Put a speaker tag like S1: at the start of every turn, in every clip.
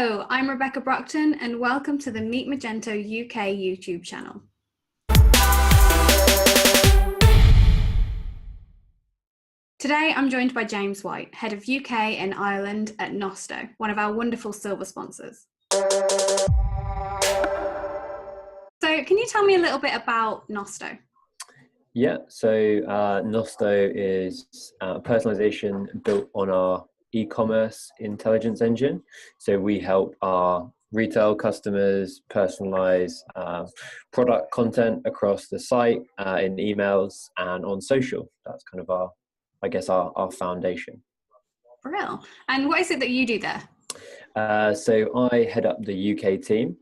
S1: Hello, I'm Rebecca Brockton and welcome to the Meet Magento UK YouTube channel. Today I'm joined by James White, Head of UK and Ireland at Nosto, one of our wonderful silver sponsors. So can you tell me a little bit about Nosto?
S2: Yeah, so Nosto is personalization built on our e-commerce intelligence engine. So we help our retail customers personalize product content across the site, in emails and on social. That's kind of our foundation.
S1: Real. And what is it that you do there?
S2: So I head up the UK team,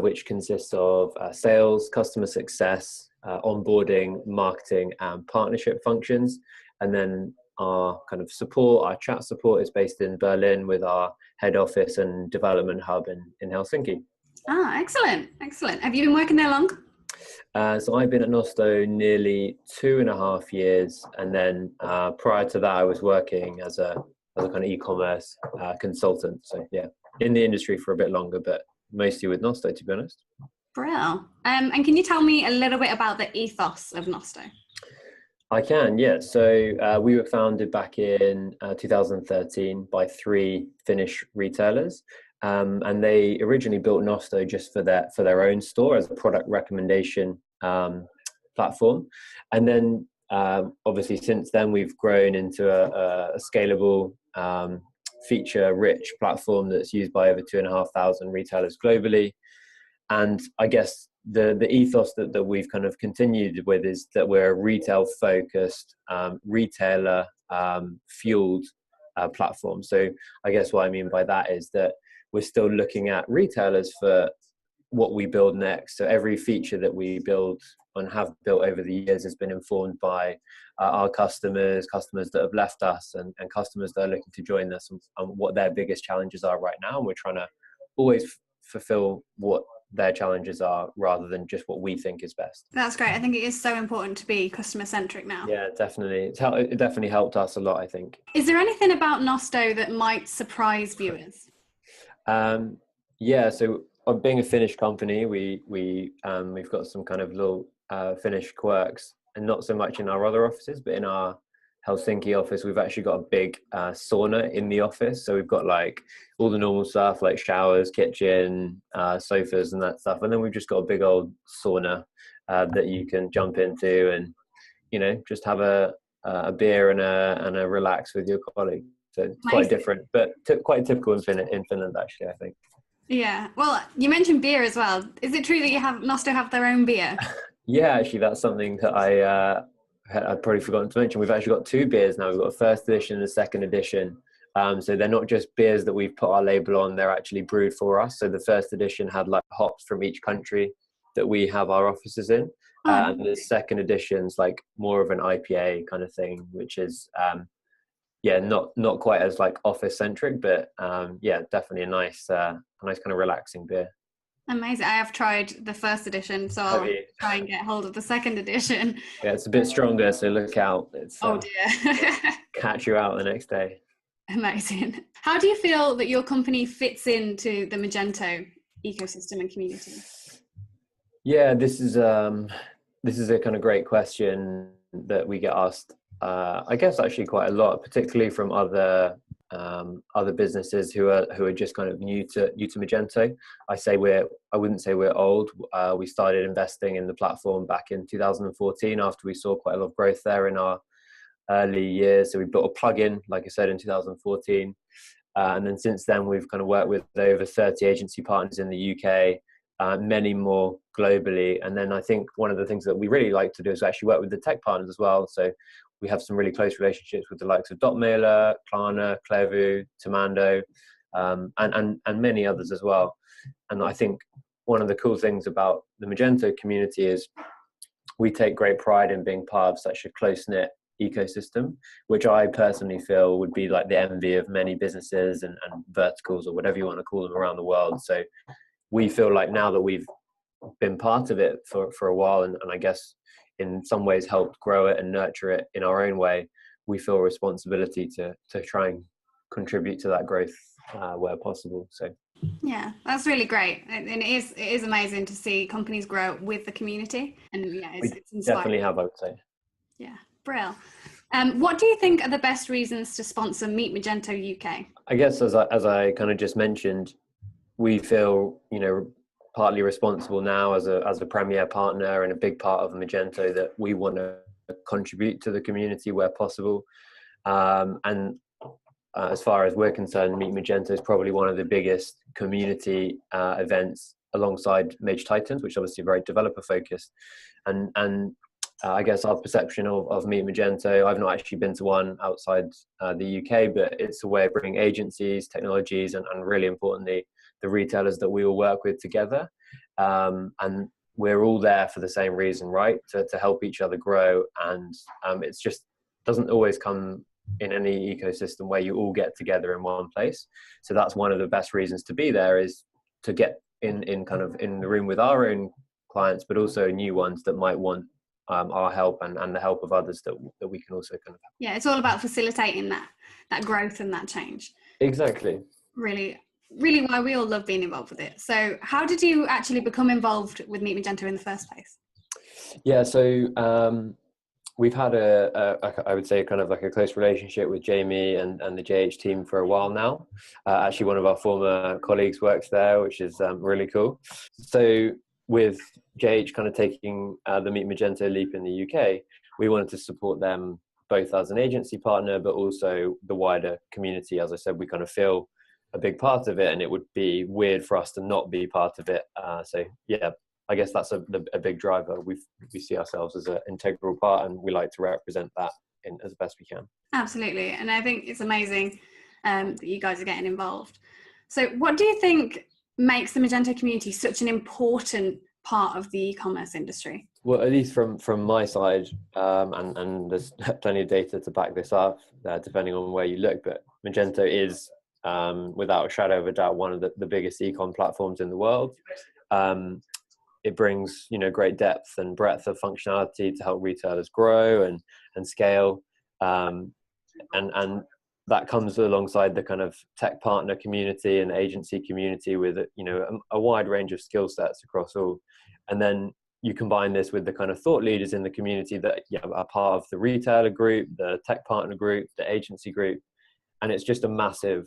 S2: which consists of sales, customer success, onboarding, marketing, and partnership functions. And then our kind of support, our chat support is based in Berlin with our head office and development hub in Helsinki.
S1: Ah, excellent, excellent. Have you been working there long?
S2: So I've been at Nosto nearly 2.5 years. And then prior to that, I was working as a kind of e-commerce consultant. So yeah, in the industry for a bit longer, but mostly with Nosto, to be honest.
S1: Brill. And can you tell me a little bit about the ethos of Nosto?
S2: I can, yeah. So we were founded back in 2013 by 3 Finnish retailers, and they originally built Nosto just for their own store as a product recommendation platform. And then obviously since then we've grown into a scalable, feature-rich platform that's used by over 2,500 retailers globally. And I guess the ethos that we've kind of continued with is that we're a retail-focused, retailer fueled platform. So I guess what I mean by that is that we're still looking at retailers for what we build next. So every feature that we build and have built over the years has been informed by our customers that have left us, and customers that are looking to join us, and what their biggest challenges are right now. And we're trying to always fulfill what their challenges are rather than just what we think is best.
S1: That's great. I think it is so important to be customer centric now.
S2: Yeah, definitely. It definitely helped us a lot, I think.
S1: Is there anything about Nosto that might surprise viewers?
S2: Yeah, so being a Finnish company, we've got some kind of little Finnish quirks, and not so much in our other offices, but in our Helsinki office, we've actually got a big sauna in the office. So we've got like all the normal stuff like showers, kitchen, sofas and that stuff. And then we've just got a big old sauna that you can jump into and, just have a beer and a relax with your colleague. So it's quite different, but quite typical in Finland, actually, I think.
S1: Yeah. Well, you mentioned beer as well. Is it true that Nosto have their own beer?
S2: Yeah, actually, that's something that I'd probably forgotten to mention. We've actually got 2 beers now. We've got a first edition and a second edition. So they're not just beers that we've put our label on, they're actually brewed for us. So the first edition had like hops from each country that we have our offices in. And the second edition's like more of an IPA kind of thing, which is, not quite as like office centric, but definitely a nice kind of relaxing beer.
S1: Amazing. I have tried the first edition, so I'll try and get hold of the second edition.
S2: Yeah, it's a bit stronger, so look out. It's
S1: oh dear.
S2: Catch you out the next day.
S1: Amazing. How do you feel that your company fits into the Magento ecosystem and community?
S2: Yeah, this is a kind of great question that we get asked, I guess actually quite a lot, particularly from other businesses who are just kind of new to Magento. I wouldn't say we're old. We started investing in the platform back in 2014 after we saw quite a lot of growth there in our early years. So we built a plugin, like I said, in 2014. And then since then, we've kind of worked with over 30 agency partners in the UK, many more globally. And then I think one of the things that we really like to do is actually work with the tech partners as well. So we have some really close relationships with the likes of Dotmailer, Klarna, Clearview, Tomando, and many others as well. And I think one of the cool things about the Magento community is we take great pride in being part of such a close-knit ecosystem, which I personally feel would be like the envy of many businesses and verticals, or whatever you want to call them, around the world. So we feel like now that we've been part of it for a while, and I guess in some ways helped grow it and nurture it in our own way, we feel a responsibility to try and contribute to that growth where possible. So
S1: yeah, that's really great, and it is amazing to see companies grow with the community, and yeah,
S2: we
S1: it's inspiring.
S2: definitely have, I would say.
S1: Yeah, brilliant. What do you think are the best reasons to sponsor Meet Magento UK?
S2: I guess as I kind of just mentioned, we feel, partly responsible now as a premier partner and a big part of Magento, that we want to contribute to the community where possible. And as far as we're concerned, Meet Magento is probably one of the biggest community events alongside Mage Titans, which is obviously very developer focused. And I guess our perception of Meet Magento, I've not actually been to one outside the UK, but it's a way of bringing agencies, technologies, and really importantly, the retailers that we all work with together. And we're all there for the same reason, right? To help each other grow. And it's just doesn't always come in any ecosystem where you all get together in one place. So that's one of the best reasons to be there, is to get in the room with our own clients, but also new ones that might want our help and the help of others that we can also kind of help.
S1: Yeah, it's all about facilitating that growth and that change.
S2: Exactly.
S1: Really why we all love being involved with it. So how did you actually become involved with Meet Magento in the first place?
S2: Yeah, so we've had I would say kind of like a close relationship with Jamie and the JH team for a while now. Actually, one of our former colleagues works there, which is really cool. So with JH kind of taking the Meet Magento leap in the UK, we wanted to support them both as an agency partner, but also the wider community. As I said, we kind of feel a big part of it, and it would be weird for us to not be part of it. So yeah, I guess that's a big driver. We see ourselves as an integral part, and we like to represent that as best we can.
S1: Absolutely, and I think it's amazing that you guys are getting involved. So what do you think makes the Magento community such an important part of the e-commerce industry?
S2: Well, at least from my side, and there's plenty of data to back this up, depending on where you look, but Magento is, without a shadow of a doubt, one of the biggest e-com platforms in the world. It brings, great depth and breadth of functionality to help retailers grow and scale. And that comes alongside the kind of tech partner community and agency community with, a wide range of skill sets across all. And then you combine this with the kind of thought leaders in the community that are part of the retailer group, the tech partner group, the agency group. And it's just a massive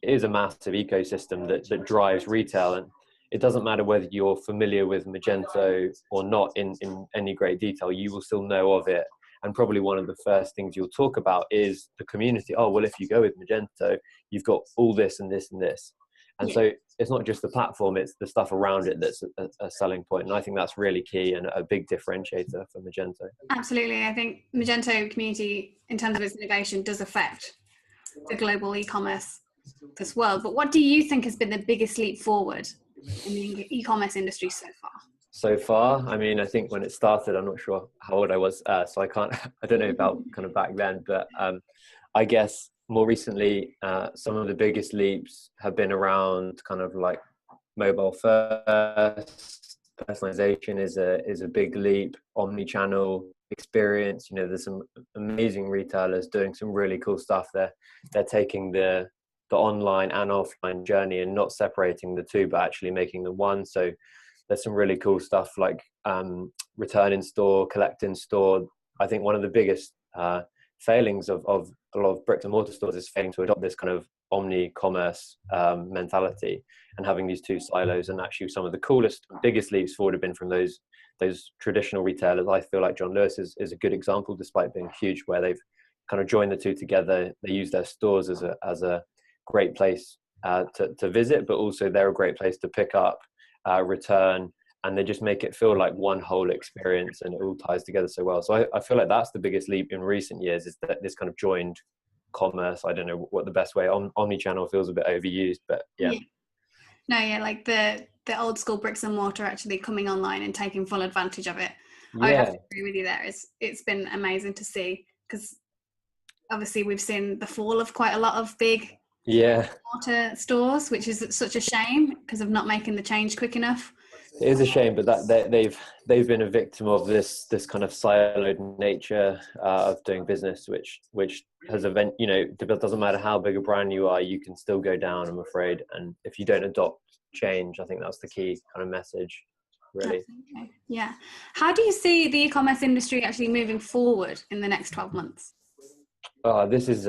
S2: ecosystem that drives retail. And it doesn't matter whether you're familiar with Magento or not in any great detail, you will still know of it. And probably one of the first things you'll talk about is the community. Oh, well, if you go with Magento, you've got all this and this and this. And so it's not just the platform, it's the stuff around it that's a selling point. And I think that's really key and a big differentiator for Magento.
S1: Absolutely. I think Magento community, in terms of its innovation, does affect the global e-commerce this world. But what do you think has been the biggest leap forward in the e-commerce industry so far?
S2: So far, I mean, I think when it started, I'm not sure how old I was, so I don't know about kind of back then, but I guess more recently, some of the biggest leaps have been around kind of like mobile first. Personalization is a big leap. Omnichannel experience. There's some amazing retailers doing some really cool stuff there. They're taking the online and offline journey and not separating the two, but actually making them one. So there's some really cool stuff like return in store, collect in store. I think one of the biggest failings of a lot of bricks and mortar stores is failing to adopt this kind of omni-commerce mentality and having these two silos. And actually some of the coolest, biggest leaps forward have been from those traditional retailers. I feel like John Lewis is a good example, despite being huge, where they've kind of joined the two together. They use their stores as a great place to visit, but also they're a great place to pick up, return, and they just make it feel like one whole experience, and it all ties together so well. So I feel like that's the biggest leap in recent years, is that this kind of joined commerce. I don't know what the best way. Omnichannel feels a bit overused, but yeah.
S1: No, yeah, like the old school bricks and mortar actually coming online and taking full advantage of it. I would have to agree with you there. It's been amazing to see, because obviously we've seen the fall of quite a lot of big mortar stores, which is such a shame because of not making the change quick enough.
S2: It is a shame, but they've been a victim of this kind of siloed nature of doing business, which has it doesn't matter how big a brand you are, you can still go down, I'm afraid. And if you don't adopt change, I think that's the key kind of message, really.
S1: Absolutely. Yeah. How do you see the e-commerce industry actually moving forward in the next 12 months?
S2: Oh, this is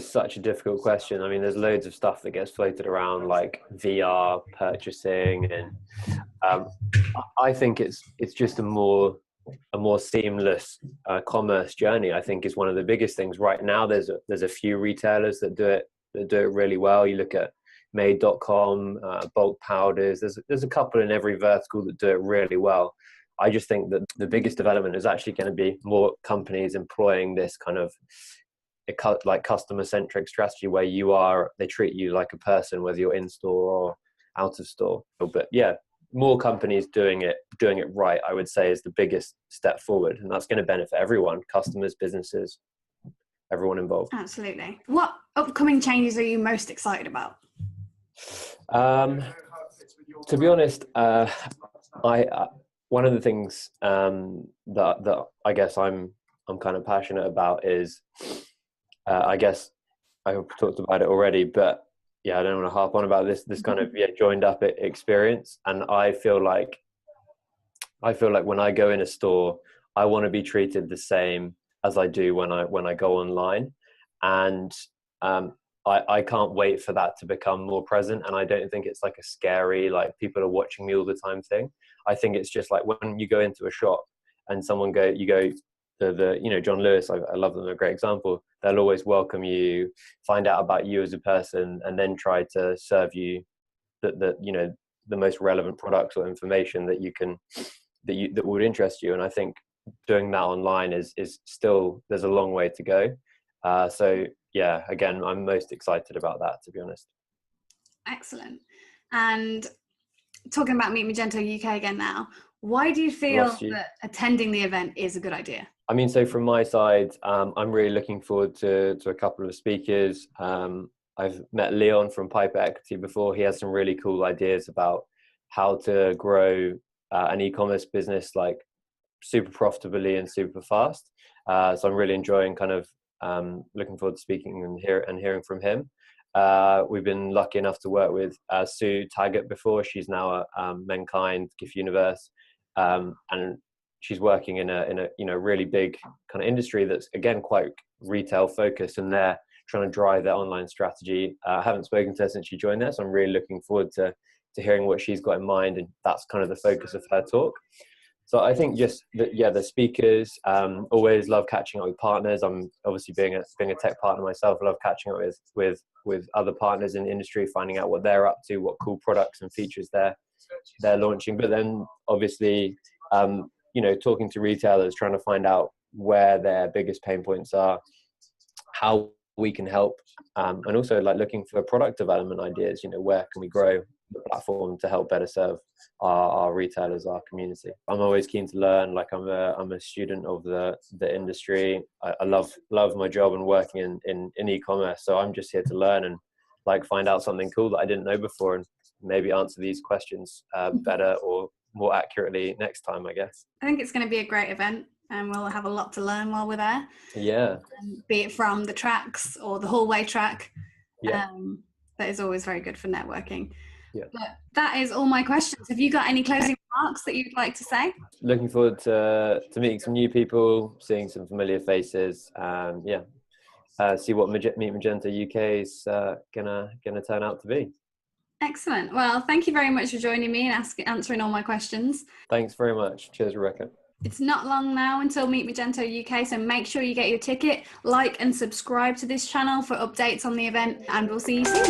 S2: such a difficult question. I mean, there's loads of stuff that gets floated around, like VR purchasing, and I think it's just a more seamless commerce journey. I think is one of the biggest things right now. There's a few retailers that do it really well. You look at Made.com, bulk powders. There's a couple in every vertical that do it really well. I just think that the biggest development is actually going to be more companies employing this kind of like customer-centric strategy where they treat you like a person, whether you're in store or out of store. But yeah, more companies doing it right, I would say, is the biggest step forward, and that's going to benefit everyone: customers, businesses, everyone involved.
S1: Absolutely. What upcoming changes are you most excited about?
S2: To be honest, one of the things that I guess I'm kind of passionate about is, I guess I've talked about it already, but yeah, I don't want to harp on about this kind of joined up experience. And I feel like when I go in a store, I want to be treated the same as I do when I go online, and I can't wait for that to become more present. And I don't think it's like a scary, like people are watching me all the time thing. I think it's just like when you go into a shop and you go to John Lewis, I love them, a great example. They'll always welcome you, find out about you as a person, and then try to serve you the most relevant products or information that would interest you. And I think doing that online is still, there's a long way to go. So yeah, again, I'm most excited about that, to be honest.
S1: Excellent. And talking about Meet Magento UK again now, why do you feel that attending the event is a good idea?
S2: I mean, so from my side, I'm really looking forward to a couple of speakers. I've met Leon from Piper Equity before. He has some really cool ideas about how to grow an e-commerce business like super profitably and super fast. So I'm really enjoying kind of looking forward to speaking and hearing from him. We've been lucky enough to work with Sue Taggart before. She's now at Mankind, GIF Universe, and she's working in a really big kind of industry that's again quite retail focused, and they're trying to drive their online strategy. I haven't spoken to her since she joined us, so I'm really looking forward to hearing what she's got in mind, and that's kind of the focus of her talk. So I think just the speakers, always love catching up with partners. I'm obviously being a tech partner myself, I love catching up with other partners in the industry, finding out what they're up to, what cool products and features they're launching. But then obviously, talking to retailers, trying to find out where their biggest pain points are, how we can help, and also like looking for product development ideas. Where can we grow the platform to help better serve our retailers, our community. I'm always keen to learn. Like I'm a student of the industry. I love my job and working in e-commerce. So I'm just here to learn and like find out something cool that I didn't know before, and maybe answer these questions better or more accurately next time, I guess.
S1: I think it's going to be a great event, and we'll have a lot to learn while we're there.
S2: Yeah.
S1: Be it from the tracks or the hallway track.
S2: Yeah.
S1: That is always very good for networking.
S2: Yeah.
S1: But that is all my questions. Have you got any closing remarks that you'd like to say?
S2: Looking forward to meeting some new people, seeing some familiar faces, and see what Meet Magento UK is gonna turn out to be.
S1: Excellent. Well, thank you very much for joining me and answering all my questions.
S2: Thanks very much. Cheers, Rebecca.
S1: It's not long now until Meet Magento UK, so make sure you get your ticket, like and subscribe to this channel for updates on the event, and we'll see you soon.